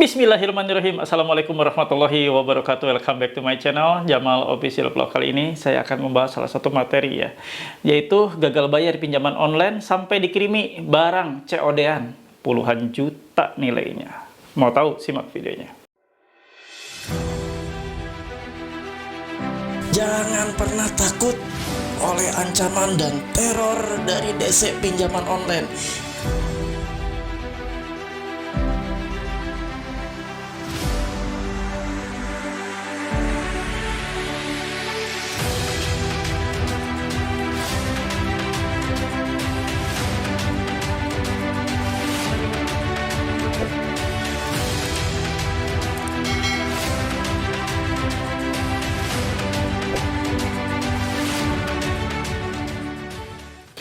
Bismillahirrahmanirrahim. Assalamualaikum warahmatullahi wabarakatuh. Welcome back to my channel Jamal Official Vlog. Kali ini saya akan membahas salah satu materi ya, yaitu gagal bayar pinjaman online sampai dikirimi barang COD-an puluhan juta nilainya. Mau tahu? Simak videonya. Jangan pernah takut oleh ancaman dan teror dari DC pinjaman online.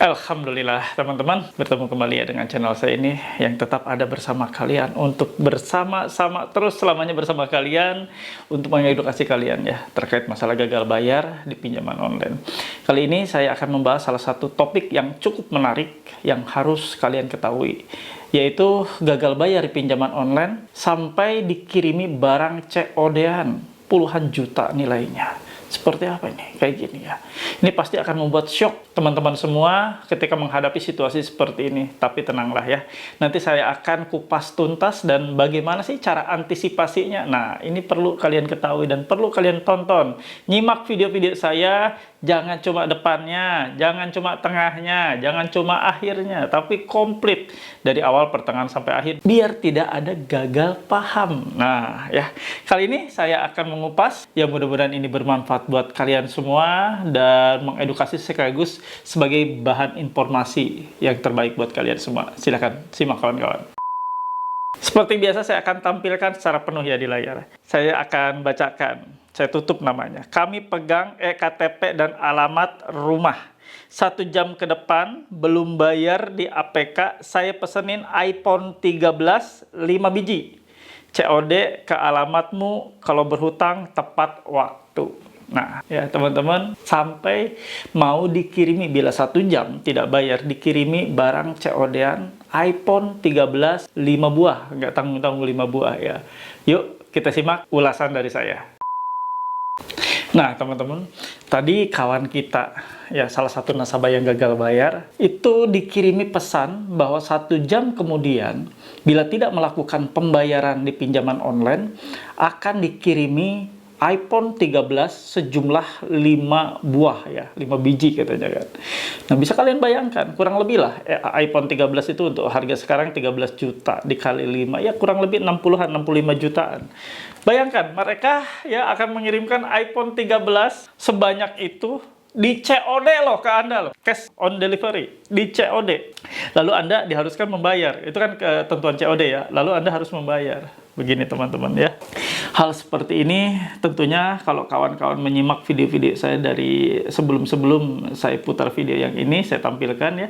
Alhamdulillah teman-teman, bertemu kembali ya dengan channel saya ini yang tetap ada bersama kalian untuk bersama-sama terus selamanya bersama kalian untuk mengedukasi kalian ya terkait masalah gagal bayar di pinjaman online. Kali ini saya akan membahas salah satu topik yang cukup menarik yang harus kalian ketahui, yaitu gagal bayar di pinjaman online sampai dikirimi barang COD-an puluhan juta nilainya. Seperti apa ini? Kayak gini ya. Ini pasti akan membuat shock teman-teman semua ketika menghadapi situasi seperti ini. Tapi tenanglah ya. Nanti saya akan kupas tuntas dan bagaimana sih cara antisipasinya. Nah, ini perlu kalian ketahui dan perlu kalian tonton. Nyimak video-video saya, jangan cuma depannya, jangan cuma tengahnya, jangan cuma akhirnya, tapi komplit dari awal pertengahan sampai akhir biar tidak ada gagal paham. Nah, ya. Kali ini saya akan mengupas, ya mudah-mudahan ini bermanfaat buat kalian semua dan mengedukasi sekaligus sebagai bahan informasi yang terbaik buat kalian semua. Silahkan simak kawan-kawan. Seperti biasa saya akan tampilkan secara penuh ya di layar. Saya akan bacakan, saya tutup namanya. Kami pegang eKTP dan alamat rumah. 1 jam ke depan belum bayar di APK, saya pesenin iPhone 13 5 biji. COD ke alamatmu kalau berhutang tepat waktu. Nah, ya teman-teman, sampai mau dikirimi bila 1 jam tidak bayar, dikirimi barang COD-an iPhone 13 5 buah, nggak tanggung-tanggung 5 buah ya. Yuk kita simak ulasan dari saya. Nah teman-teman, tadi kawan kita ya salah satu nasabah yang gagal bayar itu dikirimi pesan bahwa 1 jam kemudian bila tidak melakukan pembayaran di pinjaman online akan dikirimi iPhone 13 sejumlah 5 buah ya, 5 biji katanya kan. Nah, bisa kalian bayangkan, kurang lebih lah iPhone 13 itu untuk harga sekarang 13 juta dikali 5 ya kurang lebih 60-an, 65 jutaan. Bayangkan mereka ya akan mengirimkan iPhone 13 sebanyak itu di COD loh ke Anda loh, cash on delivery di COD. Lalu Anda diharuskan membayar, itu kan ketentuan COD ya, lalu Anda harus membayar. Begini teman-teman ya. Hal seperti ini tentunya kalau kawan-kawan menyimak video-video saya dari sebelum saya putar video yang ini saya tampilkan ya,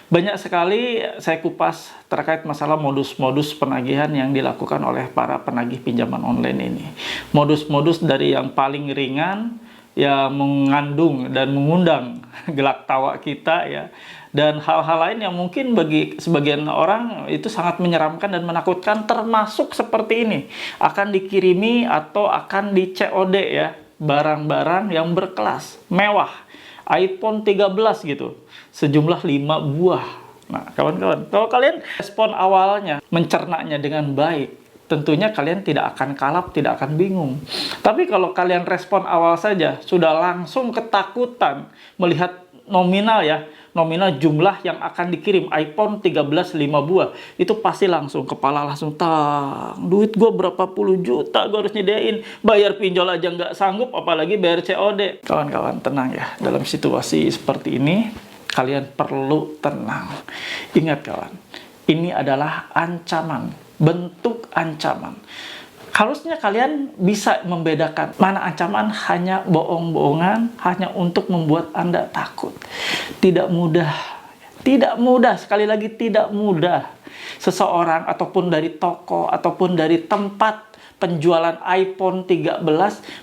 banyak sekali saya kupas terkait masalah modus-modus penagihan yang dilakukan oleh para penagih pinjaman online ini. Modus-modus dari yang paling ringan yang mengandung dan mengundang gelak tawa kita ya, dan hal-hal lain yang mungkin bagi sebagian orang itu sangat menyeramkan dan menakutkan, termasuk seperti ini akan dikirimi atau akan di COD ya barang-barang yang berkelas mewah iPhone 13 gitu sejumlah 5 buah. Nah kawan-kawan, kalau kalian respon awalnya mencernanya dengan baik, tentunya kalian tidak akan kalap, tidak akan bingung. Tapi kalau kalian respon awal saja sudah langsung ketakutan melihat nominal ya, nominal jumlah yang akan dikirim iPhone 13 5 buah, itu pasti langsung kepala langsung tang, duit gue berapa puluh juta gue harus nyediain, bayar pinjol aja nggak sanggup apalagi bayar COD. Kawan-kawan tenang ya, dalam situasi seperti ini kalian perlu tenang. Ingat kawan, ini adalah ancaman, bentuk ancaman. Harusnya kalian bisa membedakan mana ancaman hanya bohong-bohongan, hanya untuk membuat Anda takut. Tidak mudah, sekali lagi tidak mudah seseorang ataupun dari toko ataupun dari tempat penjualan iPhone 13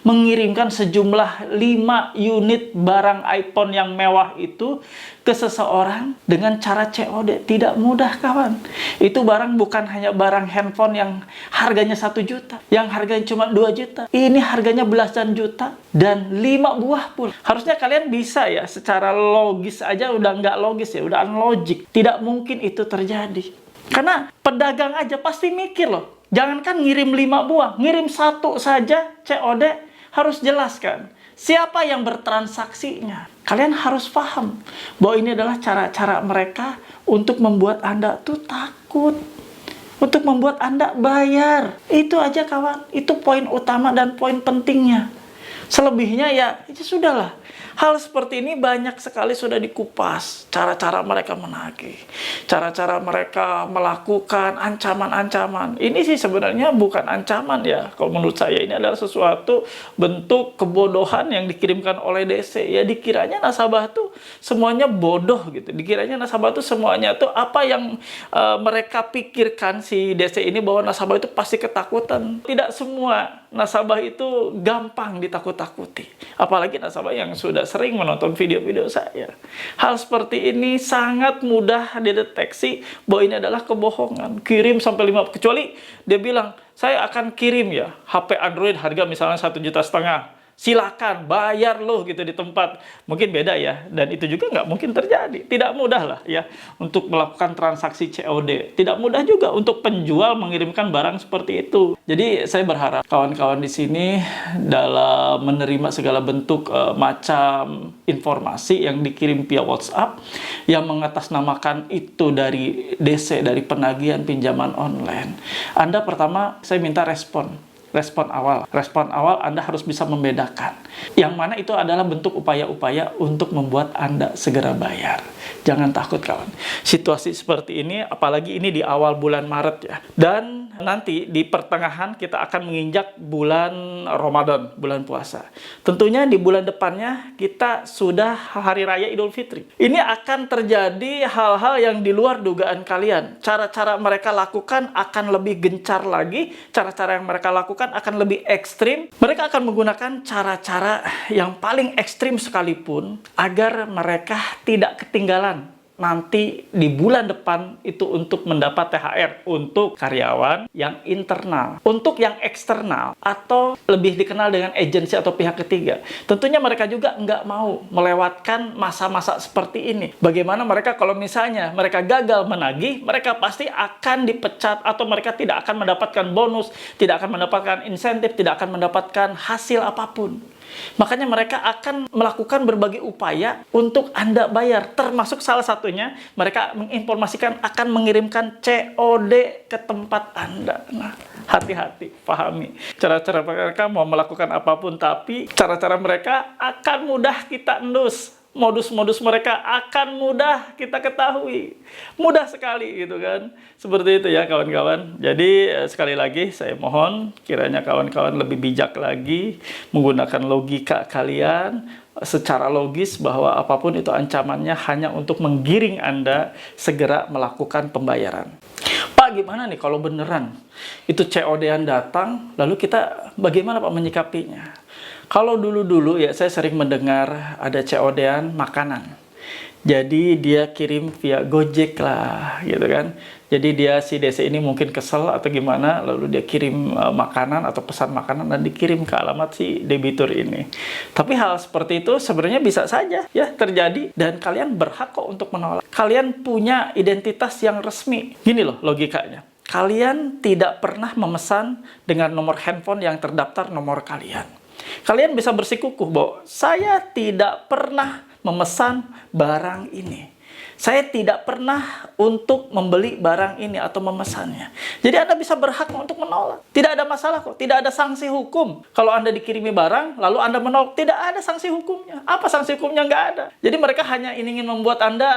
mengirimkan sejumlah 5 unit barang iPhone yang mewah itu ke seseorang dengan cara COD. Tidak mudah, kawan. Itu barang bukan hanya barang handphone yang harganya 1 juta, yang harganya cuma 2 juta. Ini harganya belasan juta dan 5 buah pun. Harusnya kalian bisa ya, secara logis aja udah nggak logis ya, udah unlogic. Tidak mungkin itu terjadi. Karena pedagang aja pasti mikir loh. Jangankan ngirim 5 buah, ngirim 1 saja COD harus jelaskan siapa yang bertransaksinya. Kalian harus paham bahwa ini adalah cara-cara mereka untuk membuat Anda tuh takut, untuk membuat Anda bayar. Itu aja, kawan. Itu poin utama dan poin pentingnya. Selebihnya ya sudahlah. Hal seperti ini banyak sekali sudah dikupas. Cara-cara mereka menagih, cara-cara mereka melakukan ancaman-ancaman. Ini sih sebenarnya bukan ancaman ya. Kalau menurut saya ini adalah sesuatu bentuk kebodohan yang dikirimkan oleh DC. Ya dikiranya nasabah tuh semuanya bodoh gitu. Dikiranya nasabah tuh semuanya tuh apa yang mereka pikirkan si DC ini, bahwa nasabah itu pasti ketakutan. Tidak semua nasabah itu gampang ditakut-takuti. Apalagi nasabah yang sudah sering menonton video-video saya. Hal seperti ini sangat mudah dideteksi bahwa ini adalah kebohongan. Kirim sampai 5, kecuali dia bilang, saya akan kirim ya HP Android harga misalnya 1,5 juta. Silakan bayar loh gitu di tempat. Mungkin beda ya, dan itu juga nggak mungkin terjadi. Tidak mudah lah ya untuk melakukan transaksi COD. Tidak mudah juga untuk penjual mengirimkan barang seperti itu. Jadi saya berharap kawan-kawan di sini dalam menerima segala bentuk macam informasi yang dikirim via WhatsApp yang mengatasnamakan itu dari DC, dari penagihan pinjaman online. Anda pertama saya minta respon awal. Respon awal Anda harus bisa membedakan yang mana itu adalah bentuk upaya-upaya untuk membuat Anda segera bayar. Jangan takut, kawan. Situasi seperti ini, apalagi ini di awal bulan Maret ya. Dan nanti di pertengahan kita akan menginjak bulan Ramadan, bulan puasa. Tentunya di bulan depannya kita sudah Hari Raya Idul Fitri. Ini akan terjadi hal-hal yang di luar dugaan kalian. Cara-cara mereka lakukan akan lebih gencar lagi. Cara-cara yang mereka lakukan akan lebih ekstrim. Mereka akan menggunakan cara-cara yang paling ekstrim sekalipun agar mereka tidak ketinggalan nanti di bulan depan itu untuk mendapat THR untuk karyawan yang internal. Untuk yang eksternal atau lebih dikenal dengan agensi atau pihak ketiga, tentunya mereka juga nggak mau melewatkan masa-masa seperti ini. Bagaimana mereka kalau misalnya mereka gagal menagih, mereka pasti akan dipecat atau mereka tidak akan mendapatkan bonus, tidak akan mendapatkan insentif, tidak akan mendapatkan hasil apapun. Makanya mereka akan melakukan berbagai upaya untuk Anda bayar. Termasuk salah satunya mereka menginformasikan akan mengirimkan COD ke tempat Anda. Nah, hati-hati, pahami. Cara-cara mereka mau melakukan apapun, tapi cara-cara mereka akan mudah kita endus. Modus-modus mereka akan mudah kita ketahui. Mudah sekali gitu kan. Seperti itu ya kawan-kawan. Jadi sekali lagi saya mohon kiranya kawan-kawan lebih bijak lagi menggunakan logika kalian secara logis bahwa apapun itu ancamannya hanya untuk menggiring Anda segera melakukan pembayaran. Pak, gimana nih kalau beneran itu COD-an datang, lalu kita bagaimana Pak menyikapinya? Kalau dulu-dulu ya saya sering mendengar ada COD-an makanan. Jadi dia kirim via Gojek lah gitu kan. Jadi dia si DC ini mungkin kesel atau gimana, lalu dia kirim makanan atau pesan makanan dan dikirim ke alamat si debitur ini. Tapi hal seperti itu sebenarnya bisa saja ya terjadi dan kalian berhak kok untuk menolak. Kalian punya identitas yang resmi. Gini loh logikanya. Kalian tidak pernah memesan dengan nomor handphone yang terdaftar nomor kalian. Kalian bisa bersikukuh bahwa saya tidak pernah memesan barang ini. Saya tidak pernah untuk membeli barang ini atau memesannya. Jadi Anda bisa berhak untuk menolak. Tidak ada masalah kok. Tidak ada sanksi hukum. Kalau Anda dikirimi barang, lalu Anda menolak, tidak ada sanksi hukumnya. Apa sanksi hukumnya? Nggak ada. Jadi mereka hanya ingin membuat Anda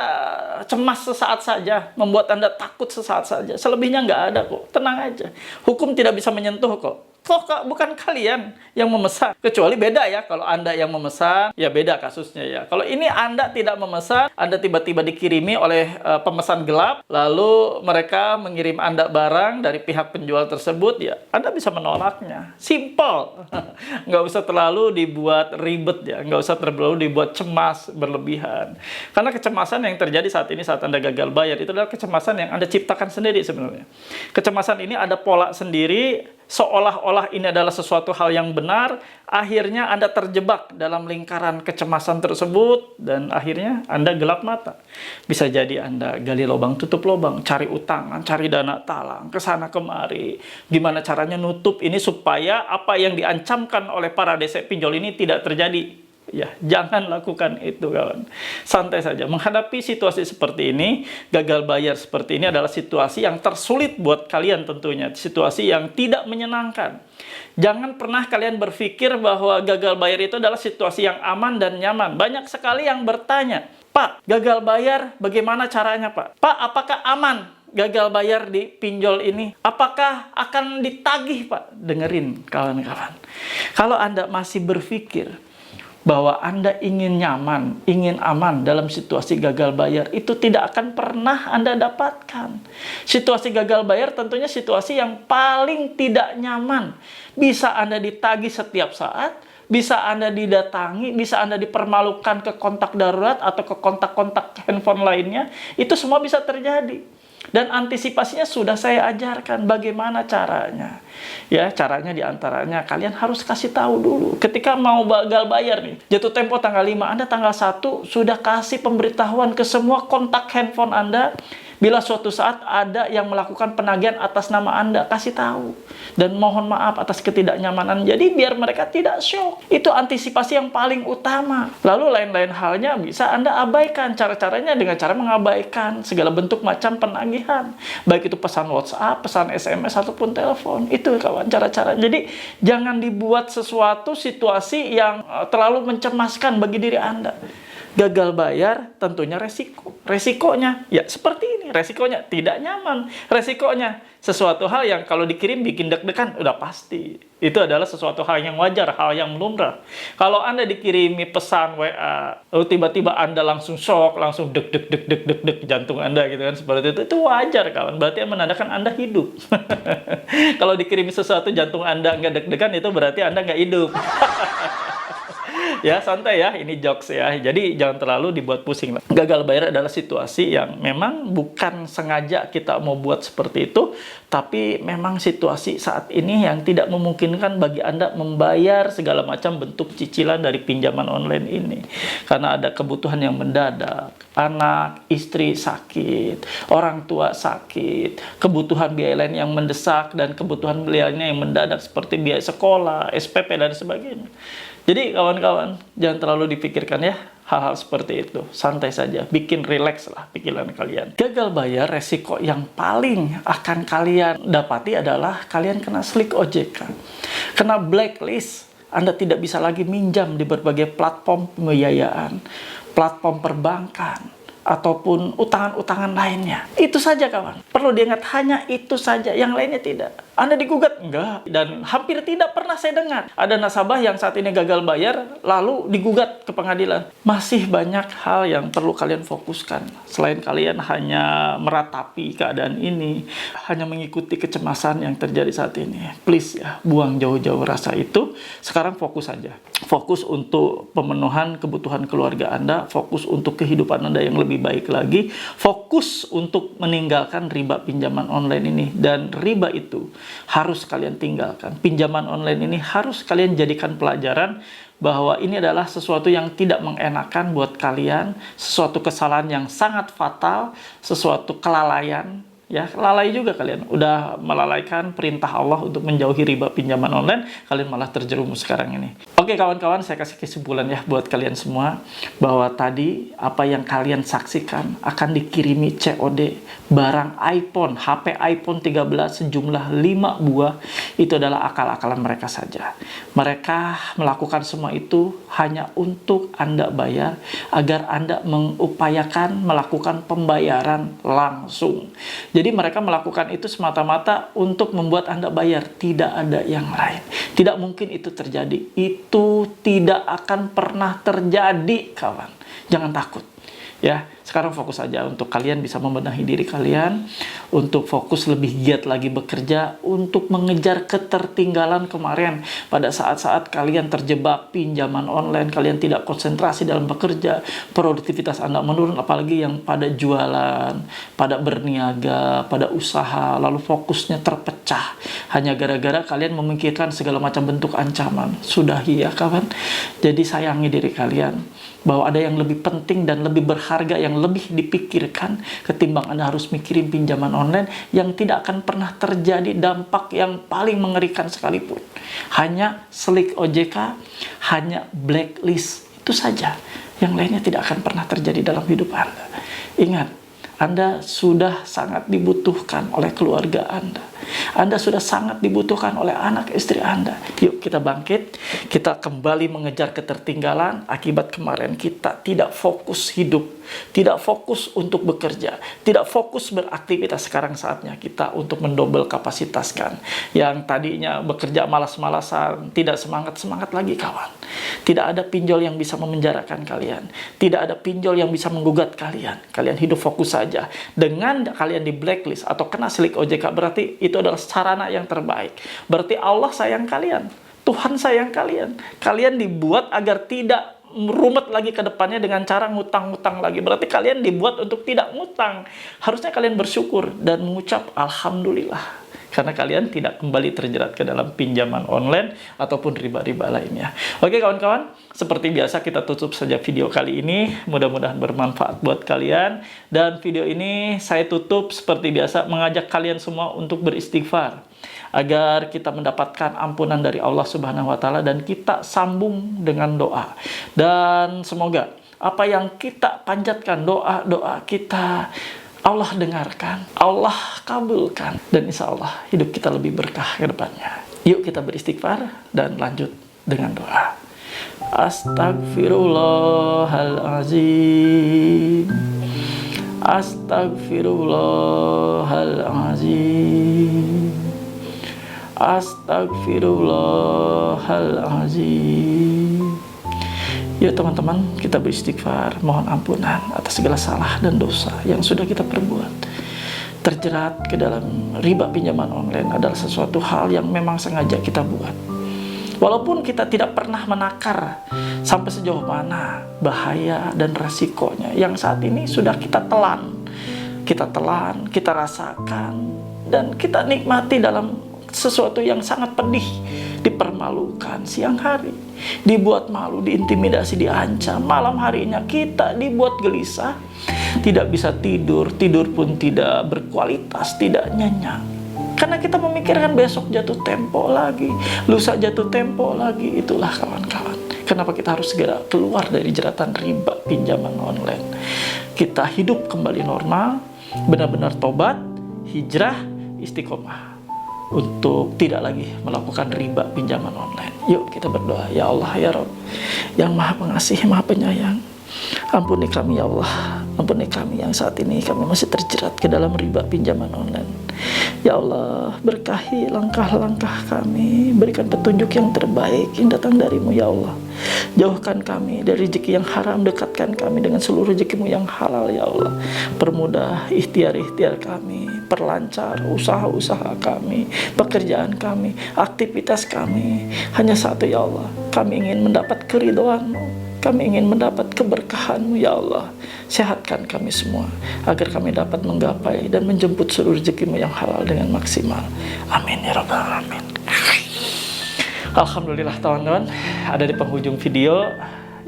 cemas sesaat saja. Membuat Anda takut sesaat saja. Selebihnya nggak ada kok. Tenang aja. Hukum tidak bisa menyentuh kok Kok bukan kalian yang memesan? Kecuali beda ya, kalau Anda yang memesan, ya beda kasusnya ya. Kalau ini Anda tidak memesan, Anda tiba-tiba dikirimi oleh pemesan gelap, lalu mereka mengirim Anda barang dari pihak penjual tersebut, ya Anda bisa menolaknya. Simple. Nggak usah terlalu dibuat ribet ya, nggak usah terlalu dibuat cemas berlebihan. Karena kecemasan yang terjadi saat ini saat Anda gagal bayar, itu adalah kecemasan yang Anda ciptakan sendiri sebenarnya. Kecemasan ini ada pola sendiri, seolah-olah ini adalah sesuatu hal yang benar, akhirnya Anda terjebak dalam lingkaran kecemasan tersebut, dan akhirnya Anda gelap mata. Bisa jadi Anda gali lubang, tutup lubang, cari utangan, cari dana talang, kesana kemari. Gimana caranya nutup ini supaya apa yang diancamkan oleh para DC pinjol ini tidak terjadi. Ya, jangan lakukan itu kawan. Santai saja. Menghadapi situasi seperti ini, gagal bayar seperti ini adalah situasi yang tersulit buat kalian tentunya. Situasi yang tidak menyenangkan. Jangan pernah kalian berpikir bahwa gagal bayar itu adalah situasi yang aman dan nyaman. Banyak sekali yang bertanya, Pak, gagal bayar bagaimana caranya Pak? Pak, apakah aman gagal bayar di pinjol ini? Apakah akan ditagih Pak? Dengerin kawan-kawan. Kalau Anda masih berpikir bahwa Anda ingin nyaman, ingin aman dalam situasi gagal bayar, itu tidak akan pernah Anda dapatkan. Situasi gagal bayar tentunya situasi yang paling tidak nyaman. Bisa Anda ditagih setiap saat, bisa Anda didatangi, bisa Anda dipermalukan ke kontak darurat atau ke kontak-kontak handphone lainnya, itu semua bisa terjadi. Dan antisipasinya sudah saya ajarkan bagaimana caranya. Ya, caranya diantaranya kalian harus kasih tahu dulu. Ketika mau gagal bayar nih, jatuh tempo tanggal 5, Anda tanggal 1 sudah kasih pemberitahuan ke semua kontak handphone Anda. Bila suatu saat ada yang melakukan penagihan atas nama Anda, kasih tahu. Dan mohon maaf atas ketidaknyamanan. Jadi biar mereka tidak shock. Itu antisipasi yang paling utama. Lalu lain-lain halnya bisa Anda abaikan. Cara-caranya dengan cara mengabaikan segala bentuk macam penagihan. Baik itu pesan WhatsApp, pesan SMS, ataupun telepon. Itu kawan cara-cara. Jadi jangan dibuat sesuatu situasi yang terlalu mencemaskan bagi diri Anda. Gagal bayar tentunya resiko. Resikonya ya seperti ini. Resikonya tidak nyaman. Resikonya sesuatu hal yang kalau dikirim bikin deg-degan udah pasti. Itu adalah sesuatu hal yang wajar, hal yang lumrah. Kalau Anda dikirimi pesan WA, lalu tiba-tiba Anda langsung shock, langsung deg jantung Anda gitu kan, seperti itu wajar kawan. Berarti yang menandakan Anda hidup. Kalau dikirimi sesuatu jantung Anda nggak deg-degan, itu berarti Anda nggak hidup. Ya santai ya, ini jokes ya. Jadi jangan terlalu dibuat pusing. Gagal bayar adalah situasi yang memang bukan sengaja kita mau buat seperti itu, tapi memang situasi saat ini yang tidak memungkinkan bagi Anda membayar segala macam bentuk cicilan dari pinjaman online ini. Karena ada kebutuhan yang mendadak, anak, istri sakit, orang tua sakit, kebutuhan biaya lain yang mendesak, dan kebutuhan biaya lainnya yang mendadak seperti biaya sekolah, SPP, dan sebagainya. Jadi kawan-kawan, jangan terlalu dipikirkan ya hal-hal seperti itu. Santai saja, bikin rileks lah pikiran kalian. Gagal bayar, resiko yang paling akan kalian dapati adalah kalian kena slick OJK. Kena blacklist, Anda tidak bisa lagi minjam di berbagai platform pembiayaan, platform perbankan, ataupun utangan-utangan lainnya. Itu saja kawan. Perlu diingat, hanya itu saja, yang lainnya tidak. Anda digugat? Enggak. Dan hampir tidak pernah saya dengar ada nasabah yang saat ini gagal bayar lalu digugat ke pengadilan. Masih banyak hal yang perlu kalian fokuskan. Selain kalian hanya meratapi keadaan ini, hanya mengikuti kecemasan yang terjadi saat ini. Please ya, buang jauh-jauh rasa itu. Sekarang fokus saja. Fokus untuk pemenuhan kebutuhan keluarga Anda, fokus untuk kehidupan Anda yang lebih baik lagi, fokus untuk meninggalkan riba pinjaman online ini. Dan riba itu harus kalian tinggalkan. Pinjaman online ini harus kalian jadikan pelajaran bahwa ini adalah sesuatu yang tidak mengenakan buat kalian, sesuatu kesalahan yang sangat fatal, sesuatu kelalaian. Ya, lalai juga kalian. Udah melalaikan perintah Allah untuk menjauhi riba pinjaman online, kalian malah terjerumus sekarang ini. Oke kawan-kawan, saya kasih kesimpulan ya buat kalian semua, bahwa tadi apa yang kalian saksikan akan dikirimi COD barang iPhone, HP iPhone 13 sejumlah 5 buah Itu adalah akal-akalan mereka saja. Mereka melakukan semua itu hanya untuk Anda bayar, agar Anda mengupayakan melakukan pembayaran langsung. Jadi mereka melakukan itu semata-mata untuk membuat Anda bayar, tidak ada yang lain. Tidak mungkin itu terjadi. Itu tidak akan pernah terjadi, kawan. Jangan takut. Ya, sekarang fokus aja untuk kalian bisa membenahi diri kalian, untuk fokus lebih giat lagi bekerja, untuk mengejar ketertinggalan kemarin pada saat-saat kalian terjebak pinjaman online, kalian tidak konsentrasi dalam bekerja, produktivitas Anda menurun, apalagi yang pada jualan, pada berniaga, pada usaha, lalu fokusnya terpecah hanya gara-gara kalian memikirkan segala macam bentuk ancaman. Sudahi ya kawan. Jadi sayangi diri kalian, bahwa ada yang lebih penting dan lebih berharga yang lebih dipikirkan ketimbang Anda harus mikirin pinjaman online yang tidak akan pernah terjadi dampak yang paling mengerikan sekalipun. Hanya slick OJK, hanya blacklist, itu saja. Yang lainnya tidak akan pernah terjadi dalam hidup Anda. Ingat, Anda sudah sangat dibutuhkan oleh keluarga Anda. Anda sudah sangat dibutuhkan oleh anak istri Anda. Yuk kita bangkit, kita kembali mengejar ketertinggalan akibat kemarin kita tidak fokus hidup, tidak fokus untuk bekerja, tidak fokus beraktivitas. Sekarang saatnya kita untuk mendobel kapasitaskan. Yang tadinya bekerja malas-malasan, tidak semangat-semangat lagi kawan. Tidak ada pinjol yang bisa memenjarakan kalian. Tidak ada pinjol yang bisa menggugat kalian. Kalian hidup fokus saja. Dengan kalian di blacklist atau kena slick OJK, berarti itu adalah sarana yang terbaik. Berarti Allah sayang kalian. Tuhan sayang kalian. Kalian dibuat agar tidak rumet lagi ke depannya dengan cara ngutang-ngutang lagi. Berarti kalian dibuat untuk tidak ngutang. Harusnya kalian bersyukur dan mengucap Alhamdulillah. Karena kalian tidak kembali terjerat ke dalam pinjaman online ataupun riba-riba lainnya. Oke kawan-kawan, seperti biasa kita tutup saja video kali ini. Mudah-mudahan bermanfaat buat kalian. Dan video ini saya tutup seperti biasa mengajak kalian semua untuk beristighfar. Agar kita mendapatkan ampunan dari Allah Subhanahu wa Ta'ala dan kita sambung dengan doa. Dan semoga apa yang kita panjatkan, doa-doa kita, Allah dengarkan, Allah kabulkan, dan insya Allah hidup kita lebih berkah ke depannya. Yuk kita beristighfar dan lanjut dengan doa. Astagfirullahalazim. Astagfirullahalazim. Astagfirullahalazim. Yuk teman-teman, kita beristighfar, mohon ampunan atas segala salah dan dosa yang sudah kita perbuat. Terjerat ke dalam riba pinjaman online adalah sesuatu hal yang memang sengaja kita buat. Walaupun kita tidak pernah menakar sampai sejauh mana bahaya dan resikonya yang saat ini sudah kita telan. Kita telan, kita rasakan, dan kita nikmati dalam sesuatu yang sangat pedih. Dipermalukan siang hari, dibuat malu, diintimidasi, diancam. Malam harinya kita dibuat gelisah, tidak bisa tidur, tidur pun tidak berkualitas, tidak nyenyak. Karena kita memikirkan besok jatuh tempo lagi, lusa jatuh tempo lagi. Itulah kawan-kawan, kenapa kita harus segera keluar dari jeratan riba pinjaman online. Kita hidup kembali normal, benar-benar tobat, hijrah, istiqomah untuk tidak lagi melakukan riba pinjaman online. Yuk kita berdoa. Ya Allah, ya Rabb, yang Maha Pengasih, Maha Penyayang, ampuni kami ya Allah. Ampuni kami yang saat ini kami masih terjerat ke dalam riba pinjaman online. Ya Allah, berkahi langkah-langkah kami, berikan petunjuk yang terbaik yang datang darimu ya Allah. Jauhkan kami dari rezeki yang haram, dekatkan kami dengan seluruh rezekimu yang halal ya Allah. Permudah ikhtiar-ikhtiar kami, perlancar usaha-usaha kami, pekerjaan kami, aktivitas kami. Hanya satu ya Allah, kami ingin mendapat keridhaan-Mu. Kami ingin mendapat keberkahan-Mu ya Allah. Sehatkan kami semua agar kami dapat menggapai dan menjemput seluruh rezeki-Mu yang halal dengan maksimal. Amin ya rabbal alamin. Alhamdulillah teman-teman, ada di penghujung video.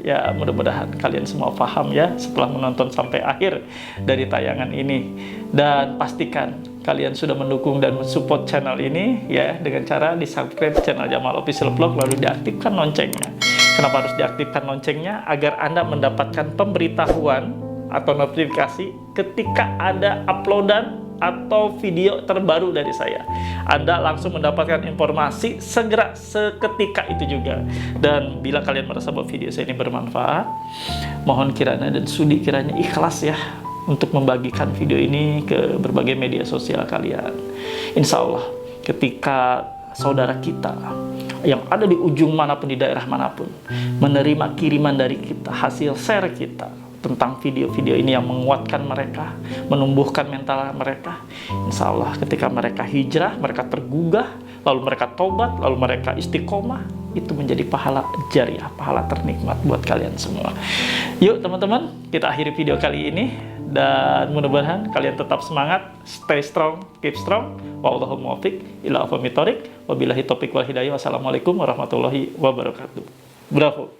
Ya mudah-mudahan kalian semua paham ya setelah menonton sampai akhir dari tayangan ini. Dan pastikan kalian sudah mendukung dan mensupport channel ini ya dengan cara di subscribe channel Jamal Official Vlog, lalu diaktifkan loncengnya. Kenapa harus diaktifkan loncengnya? Agar Anda mendapatkan pemberitahuan atau notifikasi ketika ada uploadan atau video terbaru dari saya, Anda langsung mendapatkan informasi segera seketika itu juga. Dan bila kalian merasa bahwa video saya ini bermanfaat, mohon kiranya dan sudi kiranya ikhlas ya untuk membagikan video ini ke berbagai media sosial kalian. Insya Allah ketika saudara kita yang ada di ujung manapun, di daerah manapun, menerima kiriman dari kita, hasil share kita tentang video-video ini yang menguatkan mereka, menumbuhkan mental mereka, insya Allah ketika mereka hijrah, mereka tergugah, lalu mereka tobat, lalu mereka istiqomah, itu menjadi pahala jariah, pahala ternikmat buat kalian semua. Yuk teman-teman, kita akhiri video kali ini, dan mudah-mudahan kalian tetap semangat, stay strong, keep strong. Wallahul muwaffiq ila aqwamit thoriq. Wabillahi taufiq wal hidayah. Wassalamualaikum warahmatullahi wabarakatuh. Bravo.